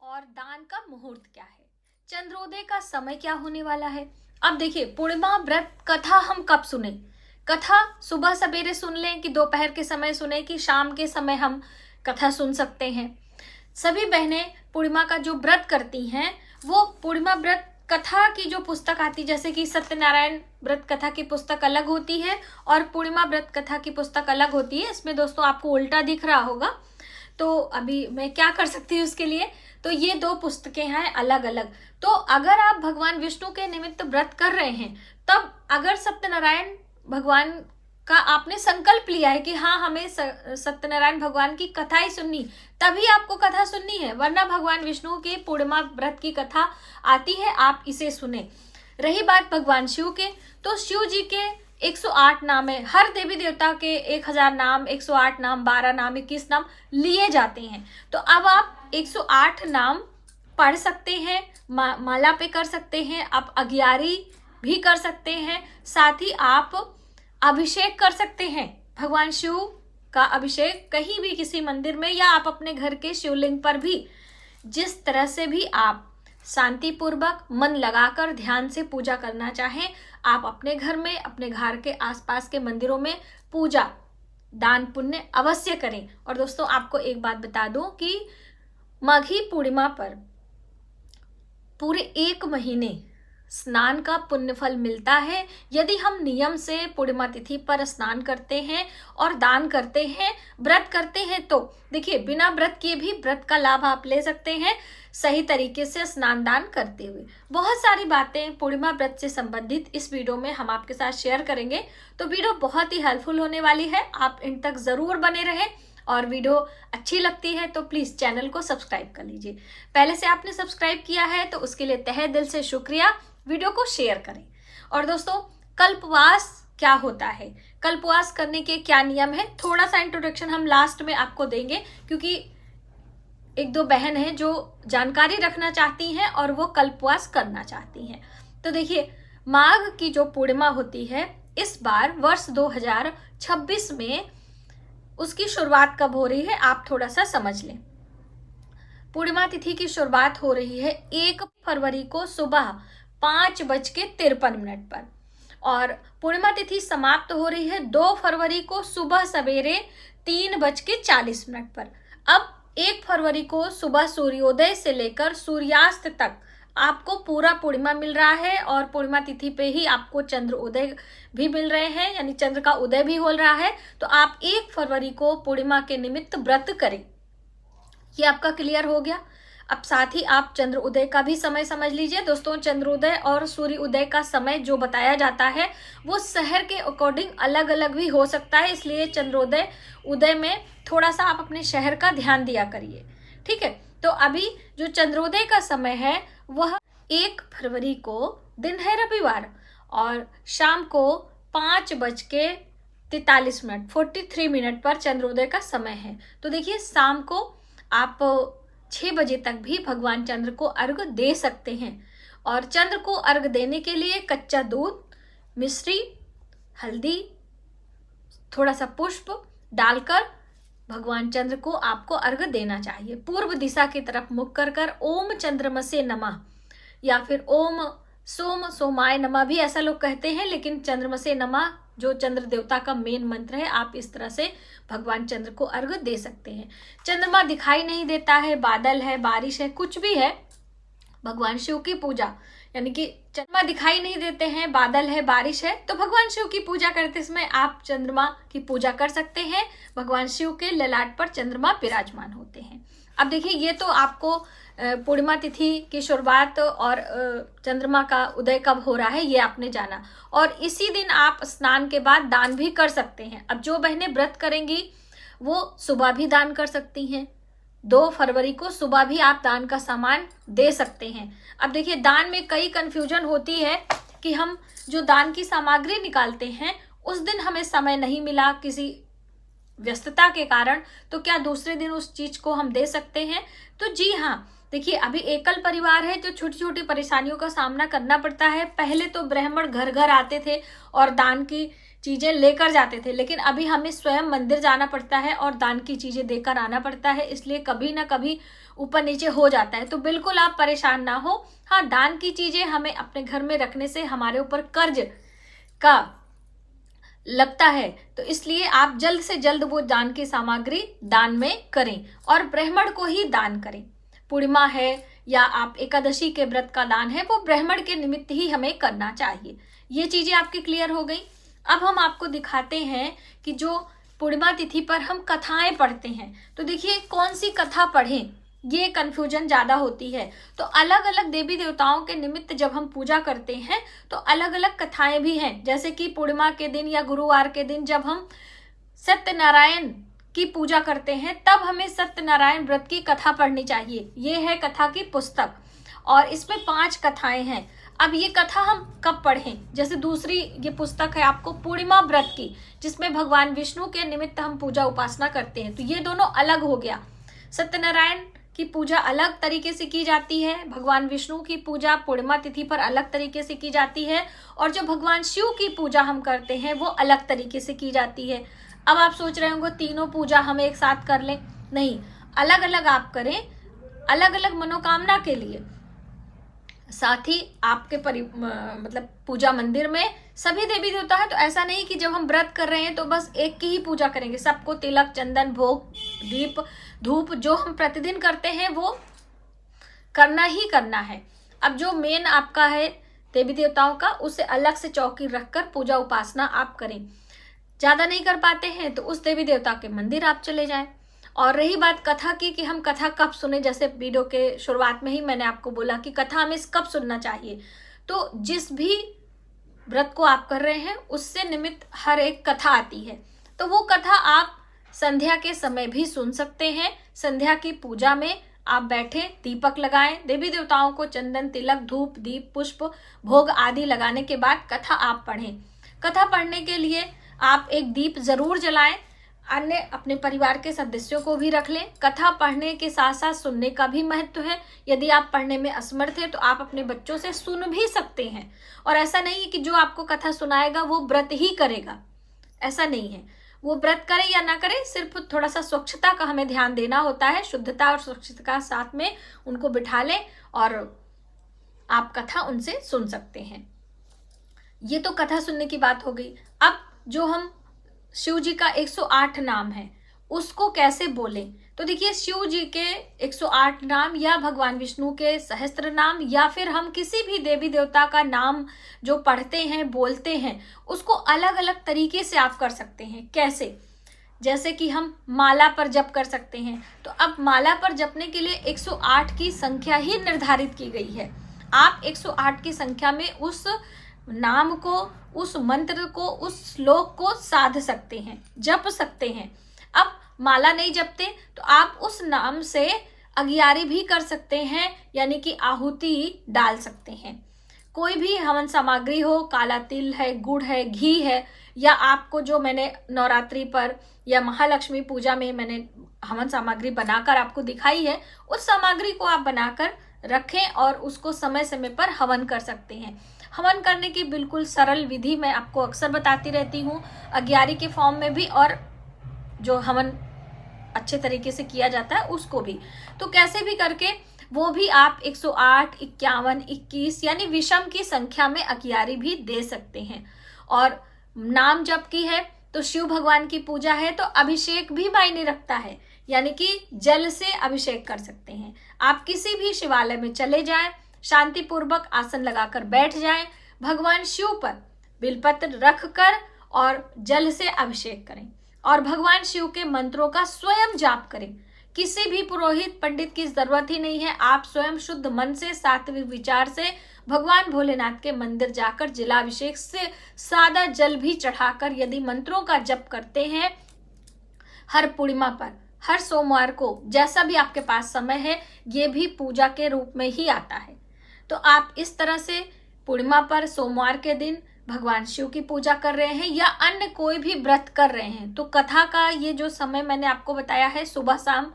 और दान का मुहूर्त क्या है, चंद्रोदय का समय क्या होने वाला है। अब देखिए, पूर्णिमा व्रत कथा हम कब सुने? कथा सुबह सवेरे सुन लें कि दोपहर के समय सुने कि शाम के समय हम कथा सुन सकते हैं। सभी बहनें पूर्णिमा का जो व्रत करती हैं वो पूर्णिमा व्रत कथा की जो पुस्तक आती, जैसे कि सत्यनारायण व्रत कथा की पुस्तक अलग होती है और पूर्णिमा व्रत कथा की पुस्तक अलग होती है। इसमें दोस्तों आपको उल्टा दिख रहा होगा, तो अभी मैं क्या कर सकती हूँ उसके लिए, तो ये दो पुस्तकें हैं अलग अलग। तो अगर आप भगवान विष्णु के निमित्त व्रत कर रहे हैं, तब अगर सत्यनारायण भगवान का आपने संकल्प लिया है कि हाँ हमें सत्यनारायण भगवान की कथा ही सुननी, तभी आपको कथा सुननी है, वरना भगवान विष्णु के पूर्णिमा व्रत की कथा आती है, आप इसे सुने। रही बात भगवान शिव के, तो शिव जी के 108 नाम है। हर देवी देवता के 1000 नाम, 108 नाम, 12 नाम, 21 नाम लिए जाते हैं। तो अब आप 108 नाम पढ़ सकते हैं, माला पे कर सकते हैं, आप अगियारी भी कर सकते हैं, साथ ही आप अभिषेक कर सकते हैं। भगवान शिव का अभिषेक कहीं भी किसी मंदिर में या आप अपने घर के शिवलिंग पर भी, जिस तरह से भी आप शांति पूर्वक मन लगाकर ध्यान से पूजा करना चाहें, आप अपने घर में, अपने घर के आसपास के मंदिरों में पूजा दान पुण्य अवश्य करें। और दोस्तों आपको एक बात बता दूं कि माघी पूर्णिमा पर पूरे 1 महीने स्नान का पुण्य फल मिलता है यदि हम नियम से पूर्णिमा तिथि पर स्नान करते हैं और दान करते हैं, व्रत करते हैं। तो देखिए, बिना व्रत किए भी व्रत का लाभ आप ले सकते हैं सही तरीके से स्नान दान करते हुए। बहुत सारी बातें पूर्णिमा व्रत से संबंधित इस वीडियो में हम आपके साथ शेयर करेंगे, तो वीडियो बहुत ही हेल्पफुल होने वाली है, आप इन तक जरूर बने रहें। और वीडियो अच्छी लगती है तो प्लीज चैनल को सब्सक्राइब कर लीजिए। पहले से आपने सब्सक्राइब किया है तो उसके लिए तहे दिल से शुक्रिया। वीडियो को शेयर करें। और दोस्तों, कल्पवास क्या होता है, कल्पवास करने के क्या नियम है, थोड़ा सा इंट्रोडक्शन हम लास्ट में आपको देंगे, क्योंकि 1-2 बहन हैं जो जानकारी रखना चाहती हैं और वो कल्पवास करना चाहती हैं। तो देखिए, माघ की जो पूर्णिमा होती है, इस बार वर्ष 2026 में उसकी शुरुआत कब हो रही है आप थोड़ा सा समझ लें। पूर्णिमा तिथि की शुरुआत हो रही है 1 फरवरी को सुबह 5:53 पर और पूर्णिमा तिथि समाप्त हो रही है 2 फरवरी को सुबह सवेरे 3:40 पर। अब 1 फरवरी को सुबह सूर्योदय से लेकर सूर्यास्त तक आपको पूरा पूर्णिमा मिल रहा है और पूर्णिमा तिथि पे ही आपको चंद्र उदय भी मिल रहे हैं, यानी चंद्र का उदय भी हो रहा है। तो आप 1 फरवरी को पूर्णिमा के निमित्त व्रत करें। ये आपका क्लियर हो गया। अब साथ ही आप चंद्र उदय का भी समय समझ लीजिए। दोस्तों, चंद्रोदय और सूर्य उदय का समय जो बताया जाता है वो शहर के अकॉर्डिंग अलग अलग भी हो सकता है, इसलिए चंद्रोदय उदय में थोड़ा सा आप अपने शहर का ध्यान दिया करिए, ठीक है। तो अभी जो चंद्रोदय का समय है वह 1 फरवरी को दिन है रविवार और शाम को 5:43 पर चंद्रोदय का समय है। तो देखिए, शाम को आप 6 बजे तक भी भगवान चंद्र को अर्घ दे सकते हैं और चंद्र को अर्घ देने के लिए कच्चा दूध, मिश्री, हल्दी, थोड़ा सा पुष्प डालकर भगवान चंद्र को आपको अर्घ देना चाहिए। पूर्व दिशा की तरफ मुख कर ओम चंद्रमसे नमः या फिर ओम सोम सोमाय नमः भी ऐसा लोग कहते हैं, लेकिन चंद्रमसे नमः जो चंद्र देवता का मेन मंत्र है, आप इस तरह से भगवान चंद्र को अर्घ दे सकते हैं। चंद्रमा दिखाई नहीं देता है, बादल है, बारिश है, कुछ भी है, भगवान शिव की पूजा, यानी कि चंद्रमा दिखाई नहीं देते हैं, बादल है, बारिश है, तो भगवान शिव की पूजा करते समय आप चंद्रमा की पूजा कर सकते हैं। भगवान शिव के ललाट पर चंद्रमा विराजमान होते हैं। अब देखिए, ये तो आपको पूर्णिमा तिथि की शुरुआत और चंद्रमा का उदय कब हो रहा है ये आपने जाना, और इसी दिन आप स्नान के बाद दान भी कर सकते हैं। अब जो बहनें व्रत करेंगी वो सुबह भी दान कर सकती हैं, 2 फरवरी को सुबह भी आप दान का सामान दे सकते हैं। अब देखिए, दान में कई कंफ्यूजन होती है कि हम जो दान की सामग्री निकालते हैं उस दिन हमें समय नहीं मिला किसी व्यस्तता के कारण, तो क्या दूसरे दिन उस चीज को हम दे सकते हैं? तो जी हाँ, देखिए, अभी एकल परिवार है तो छोटी छोटी परेशानियों का सामना करना पड़ता है। पहले तो ब्राह्मण घर घर आते थे और दान की चीजें लेकर जाते थे, लेकिन अभी हमें स्वयं मंदिर जाना पड़ता है और दान की चीजें देकर आना पड़ता है, इसलिए कभी ना कभी ऊपर नीचे हो जाता है। तो बिल्कुल आप परेशान ना हो। हाँ, दान की चीजें हमें अपने घर में रखने से हमारे ऊपर कर्ज का लगता है, तो इसलिए आप जल्द से जल्द वो दान की सामग्री दान में करें और ब्राह्मण को ही दान करें। पूर्णिमा है या आप एकादशी के व्रत का दान है, वो ब्राह्मण के निमित्त ही हमें करना चाहिए। ये चीजें आपकी क्लियर हो गई। अब हम आपको दिखाते हैं कि जो पूर्णिमा तिथि पर हम कथाएं पढ़ते हैं, तो देखिए कौन सी कथा पढ़ें, ये कंफ्यूजन ज्यादा होती है। तो अलग अलग देवी देवताओं के निमित्त जब हम पूजा करते हैं तो अलग अलग कथाएं भी हैं। जैसे कि पूर्णिमा के दिन या गुरुवार के दिन जब हम सत्यनारायण की पूजा करते हैं, तब हमें सत्यनारायण व्रत की कथा पढ़नी चाहिए। ये है कथा की पुस्तक और इसमें 5 कथाएं हैं। अब ये कथा हम कब पढ़ें? जैसे दूसरी ये पुस्तक है आपको पूर्णिमा व्रत की, जिसमें भगवान विष्णु के निमित्त हम पूजा उपासना करते हैं, तो ये दोनों अलग हो गया। सत्यनारायण की पूजा अलग तरीके से की जाती है, भगवान विष्णु की पूजा पूर्णिमा तिथि पर अलग तरीके से की जाती है, और जो भगवान शिव की पूजा हम करते हैं वो अलग तरीके से की जाती है। अब आप सोच रहे होंगे तीनों पूजा हम एक साथ कर लें, नहीं, अलग अलग आप करें, अलग अलग मनोकामना के लिए। साथ ही आपके मतलब पूजा मंदिर में सभी देवी देवता है, तो ऐसा नहीं कि जब हम व्रत कर रहे हैं तो बस एक की ही पूजा करेंगे। सबको तिलक, चंदन, भोग, दीप, धूप जो हम प्रतिदिन करते हैं वो करना ही करना है। अब जो मेन आपका है देवी देवताओं का, उसे अलग से चौकी रखकर पूजा उपासना आप करें। ज्यादा नहीं कर पाते हैं तो उस देवी देवता के मंदिर आप चले जाएं। और रही बात कथा की कि हम कथा कब सुने, जैसे वीडियो के शुरुआत में ही मैंने आपको बोला कि कथा हमें कब सुनना चाहिए, तो जिस भी व्रत को आप कर रहे हैं उससे निमित्त हर एक कथा आती है, तो वो कथा आप संध्या के समय भी सुन सकते हैं। संध्या की पूजा में आप बैठे, दीपक लगाएं, देवी देवताओं को चंदन, तिलक, धूप, दीप, पुष्प, भोग आदि लगाने के बाद कथा आप पढ़ें। कथा पढ़ने के लिए आप एक दीप जरूर जलाएं, अन्य अपने परिवार के सदस्यों को भी रख लें। कथा पढ़ने के साथ साथ सुनने का भी महत्व है। यदि आप पढ़ने में असमर्थ हैं तो आप अपने बच्चों से सुन भी सकते हैं। और ऐसा नहीं है कि जो आपको कथा सुनाएगा वो व्रत ही करेगा, ऐसा नहीं है। वो व्रत करे या ना करे, सिर्फ थोड़ा सा स्वच्छता का हमें ध्यान देना होता है। शुद्धता और स्वच्छता का साथ में उनको बिठा लें और आप कथा उनसे सुन सकते हैं। ये तो कथा सुनने की बात हो गई। अब जो हम शिव जी का 108 नाम है उसको कैसे बोलें, तो देखिए शिव जी के 108 नाम या भगवान विष्णु के सहस्त्र नाम या फिर हम किसी भी देवी देवता का नाम जो पढ़ते हैं, बोलते हैं, उसको अलग अलग तरीके से आप कर सकते हैं। कैसे? जैसे कि हम माला पर जप कर सकते हैं, तो अब माला पर जपने के लिए 108 की संख्या ही निर्धारित की गई है। आप 108 की संख्या में उस नाम को, उस मंत्र को, उस श्लोक को साध सकते हैं, जप सकते हैं। अब माला नहीं जपते तो आप उस नाम से अगियारी भी कर सकते हैं, यानी कि आहुति डाल सकते हैं। कोई भी हवन सामग्री हो, काला तिल है, गुड़ है, घी है, या आपको जो मैंने नवरात्रि पर या महालक्ष्मी पूजा में मैंने हवन सामग्री बनाकर आपको दिखाई है, उस सामग्री को आप बनाकर रखें और उसको समय समय पर हवन कर सकते हैं। हवन करने की बिल्कुल सरल विधि मैं आपको अक्सर बताती रहती हूँ, अगियारी के फॉर्म में भी और जो हवन अच्छे तरीके से किया जाता है उसको भी। तो कैसे भी करके वो भी आप 108, 51, 21 यानी विषम की संख्या में अगियारी भी दे सकते हैं। और नाम जप की है तो शिव भगवान की पूजा है तो अभिषेक भी मायने रखता है, यानी कि जल से अभिषेक कर सकते हैं। आप किसी भी शिवालय में चले जाएं, शांति पूर्वक आसन लगाकर बैठ जाएं, भगवान शिव पर बिलपत्र रखकर और जल से अभिषेक करें और भगवान शिव के मंत्रों का स्वयं जाप करें। किसी भी पुरोहित पंडित की जरूरत ही नहीं है। आप स्वयं शुद्ध मन से, सात्विक विचार से भगवान भोलेनाथ के मंदिर जाकर जलाभिषेक से सादा जल भी चढ़ाकर यदि मंत्रों का जप करते हैं, हर पूर्णिमा पर, हर सोमवार को, जैसा भी आपके पास समय है, ये भी पूजा के रूप में ही आता है। तो आप इस तरह से पूर्णिमा पर, सोमवार के दिन भगवान शिव की पूजा कर रहे हैं या अन्य कोई भी व्रत कर रहे हैं, तो कथा का ये जो समय मैंने आपको बताया है, सुबह शाम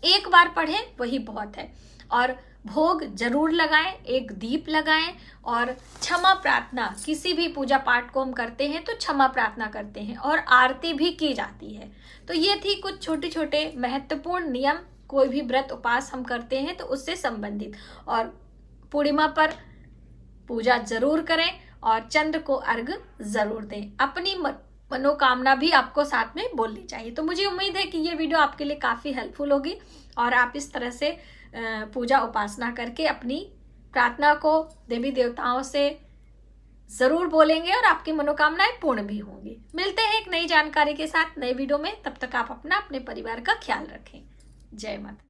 एक बार पढ़ें वही बहुत है। और भोग जरूर लगाएं, एक दीप लगाएं और क्षमा प्रार्थना, किसी भी पूजा पाठ को हम करते हैं तो क्षमा प्रार्थना करते हैं और आरती भी की जाती है। तो ये थी कुछ छोटे छोटे महत्वपूर्ण नियम, कोई भी व्रत उपास हम करते हैं तो उससे संबंधित। और पूर्णिमा पर पूजा जरूर करें और चंद्र को अर्घ जरूर दें। अपनी मनोकामना भी आपको साथ में बोलनी चाहिए। तो मुझे उम्मीद है कि ये वीडियो आपके लिए काफ़ी हेल्पफुल होगी और आप इस तरह से पूजा उपासना करके अपनी प्रार्थना को देवी देवताओं से ज़रूर बोलेंगे और आपकी मनोकामनाएं पूर्ण भी होंगी। मिलते हैं एक नई जानकारी के साथ नए वीडियो में, तब तक आप अपना अपने परिवार का ख्याल रखें। जय माता।